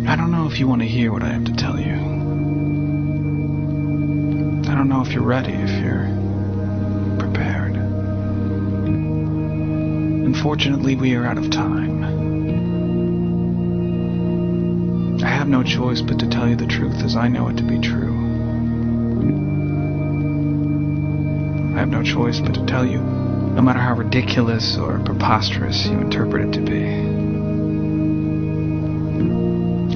I don't know if you want to hear what I have to tell you. I don't know if you're ready, if you're prepared. Unfortunately, we are out of time. I have no choice but to tell you the truth as I know it to be true. I have no choice but to tell you, no matter how ridiculous or preposterous you interpret it to be.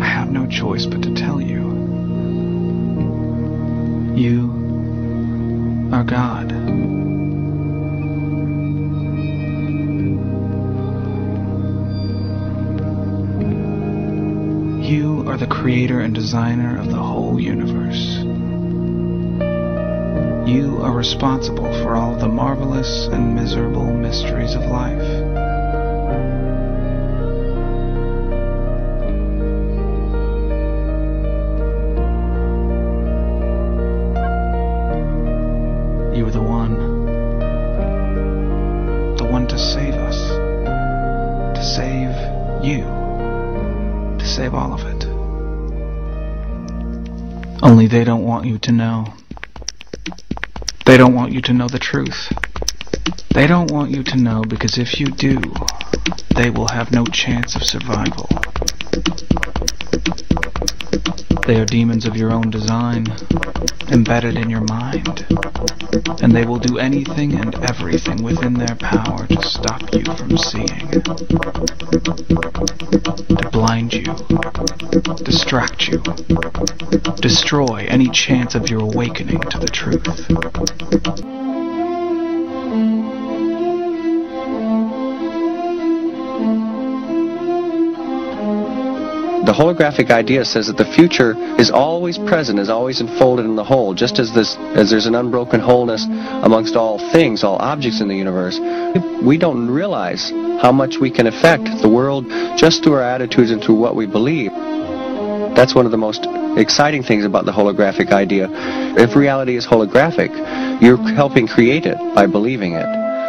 I have no choice but to tell you. You are God. You are the creator and designer of the whole universe. You are responsible for all of the marvelous and miserable mysteries of life. You are the one to save us, to save you, to save all of it. Only they don't want you to know. They don't want you to know the truth. They don't want you to know because if you do, they will have no chance of survival. They are demons of your own design, embedded in your mind, and they will do anything and everything within their power to stop you from seeing, to blind you, distract you, destroy any chance of your awakening to the truth. The holographic idea says that the future is always present, is always enfolded in the whole, just as there's an unbroken wholeness amongst all things, all objects in the universe. We don't realize how much we can affect the world just through our attitudes and through what we believe. That's one of the most exciting things about the holographic idea. If reality is holographic, you're helping create it by believing it.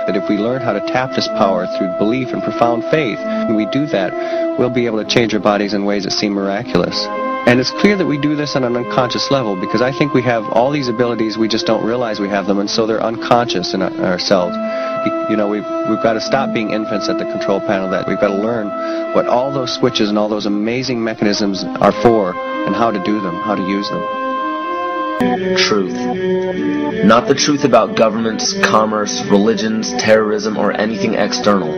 That if we learn how to tap this power through belief and profound faith, when we do that, we'll be able to change our bodies in ways that seem miraculous. And it's clear that we do this on an unconscious level, because I think we have all these abilities, we just don't realize we have them, and so they're unconscious in ourselves. You know, we've got to stop being infants at the control panel. That we've got to learn what all those switches and all those amazing mechanisms are for, and how to do them, how to use them. Truth. Not the truth about governments, commerce, religions, terrorism, or anything external,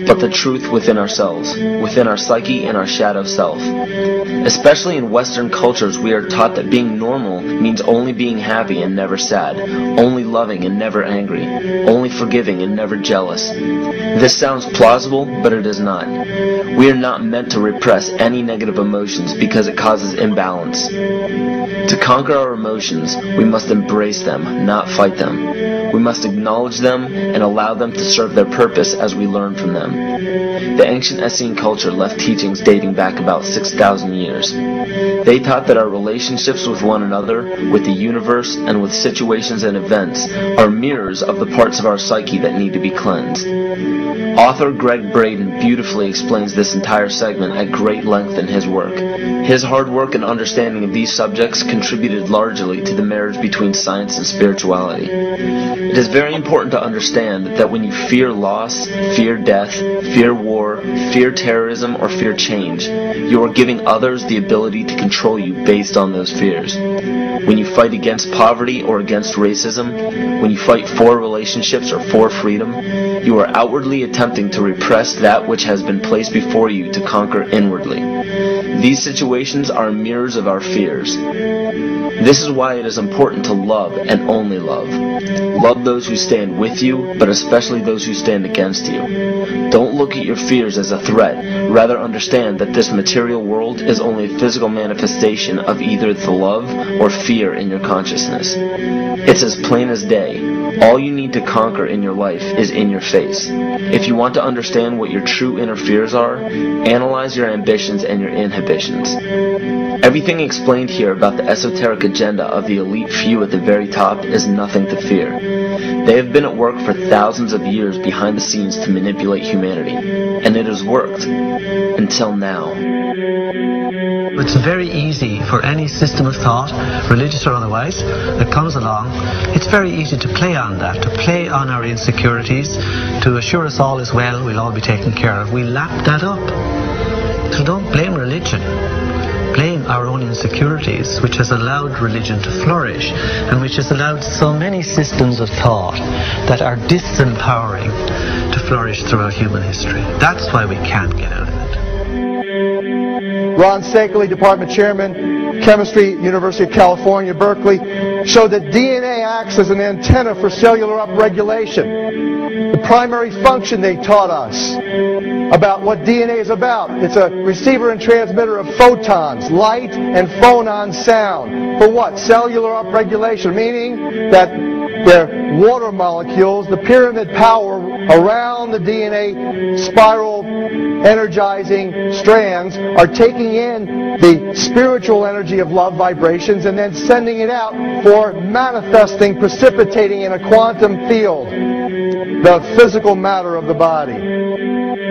but the truth within ourselves, within our psyche and our shadow self. Especially in Western cultures, we are taught that being normal means only being happy and never sad, only loving and never angry, only forgiving and never jealous. This sounds plausible, but it is not. We are not meant to repress any negative emotions because it causes imbalance. To conquer our emotions, we must embrace them, not fight them. We must acknowledge them and allow them to serve their purpose as we learn from them. The ancient Essene culture left teachings dating back about 6,000 years. They taught that our relationships with one another, with the universe, and with situations and events are mirrors of the parts of our psyche that need to be cleansed. Author Greg Braden beautifully explains this entire segment at great length in his work. His hard work and understanding of these subjects contributed largely to the marriage between science and spirituality. It is very important to understand that when you fear loss, fear death, fear war, fear terrorism, or fear change, you are giving others the ability to control you based on those fears. When you fight against poverty or against racism, when you fight for relationships or for freedom, you are outwardly attempting to repress that which has been placed before you to conquer inwardly. These situations are mirrors of our fears. This is why it is important to love and only love. Love those who stand with you, but especially those who stand against you. Don't look at your fears as a threat. Rather understand that this material world is only a physical manifestation of either the love or fear in your consciousness. It's as plain as day. All you need to conquer in your life is in your face. If you want to understand what your true inner fears are, analyze your ambitions and your inhibitions. Everything explained here about the esoteric agenda of the elite few at the very top is nothing to fear. They have been at work for thousands of years behind the scenes to manipulate humanity, and it has worked. Until now. It's very easy for any system of thought, religious or otherwise, that comes along. It's very easy to play on that, to play on our insecurities, to assure us all is well, we'll all be taken care of. We lap that up. So don't blame religion. Blame our own insecurities, which has allowed religion to flourish, and which has allowed so many systems of thought that are disempowering to flourish throughout human history. That's why we can't get out of it. Ron Sakeley, Department Chairman, Chemistry, University of California, Berkeley, showed that DNA acts as an antenna for cellular upregulation. The primary function they taught us about what DNA is about. It's a receiver and transmitter of photons, light, and phonon sound. For what? Cellular upregulation, meaning that their water molecules, the pyramid power around the DNA spiral energizing strands, are taking in the spiritual energy of love vibrations and then sending it out for manifesting, precipitating in a quantum field, the physical matter of the body.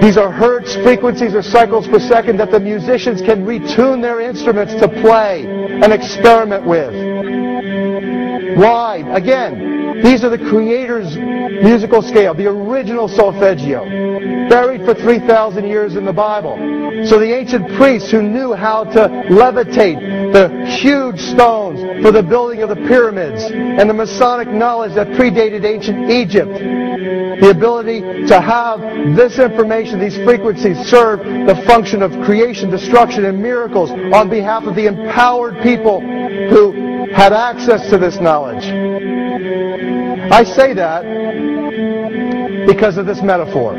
These are hertz frequencies or cycles per second that the musicians can retune their instruments to play and experiment with. Why? Again, these are the Creator's musical scale, the original solfeggio, buried for 3,000 years in the Bible. So the ancient priests who knew how to levitate the huge stones for the building of the pyramids, and the Masonic knowledge that predated ancient Egypt, the ability to have this information, these frequencies, serve the function of creation, destruction, and miracles on behalf of the empowered people who had access to this knowledge. I say that because of this metaphor.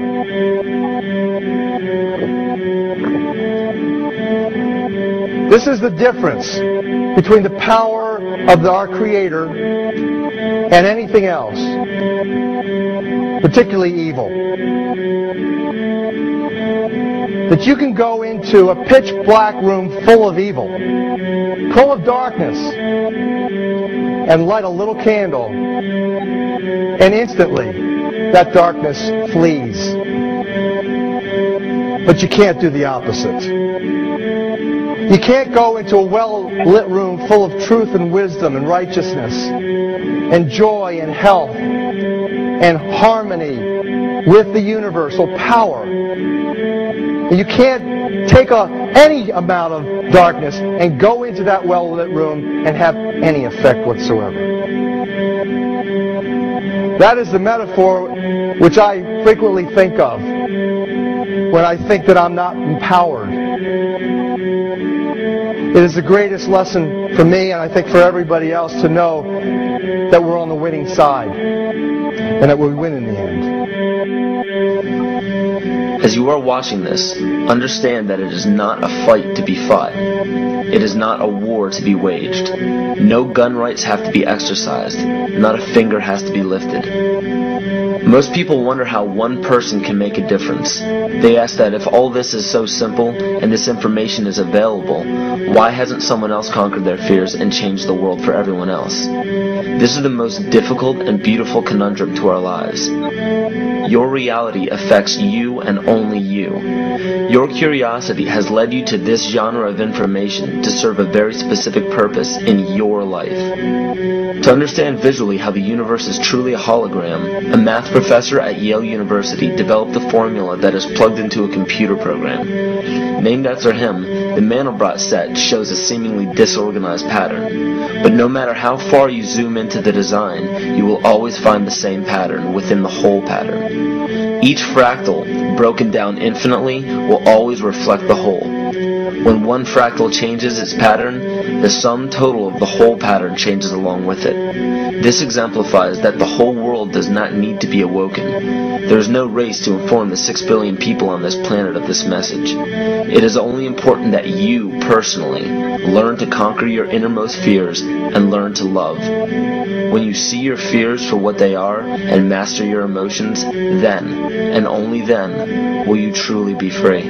This is the difference between the power of our Creator and anything else, particularly evil. That you can go into a pitch black room full of evil, full of darkness, and light a little candle, and instantly that darkness flees. But you can't do the opposite. You can't go into a well-lit room full of truth and wisdom and righteousness and joy and health and harmony with the universal power. You can't take any amount of darkness and go into that well-lit room and have any effect whatsoever. That is the metaphor which I frequently think of when I think that I'm not empowered. It is the greatest lesson for me, and I think for everybody else, to know that we're on the winning side and that we win in the end. As you are watching this, understand that it is not a fight to be fought. It is not a war to be waged. No gun rights have to be exercised. Not a finger has to be lifted. Most people wonder how one person can make a difference. They ask that if all this is so simple and this information is available, why hasn't someone else conquered their fears and changed the world for everyone else? This is the most difficult and beautiful conundrum to our lives. Your reality affects you and only you. Your curiosity has led you to this genre of information to serve a very specific purpose in your life. To understand visually how the universe is truly a hologram, a math professor at Yale University developed a formula that is plugged into a computer program. Named after him, the Mandelbrot set shows a seemingly disorganized pattern. But no matter how far you zoom into the design, you will always find the same pattern within the whole pattern. Each fractal, broken down infinitely, will always reflect the whole. When one fractal changes its pattern, the sum total of the whole pattern changes along with it. This exemplifies that the whole world does not need to be awoken. There is no race to inform the 6 billion people on this planet of this message. It is only important that you, personally, learn to conquer your innermost fears and learn to love. When you see your fears for what they are and master your emotions, then, and only then, will you truly be free.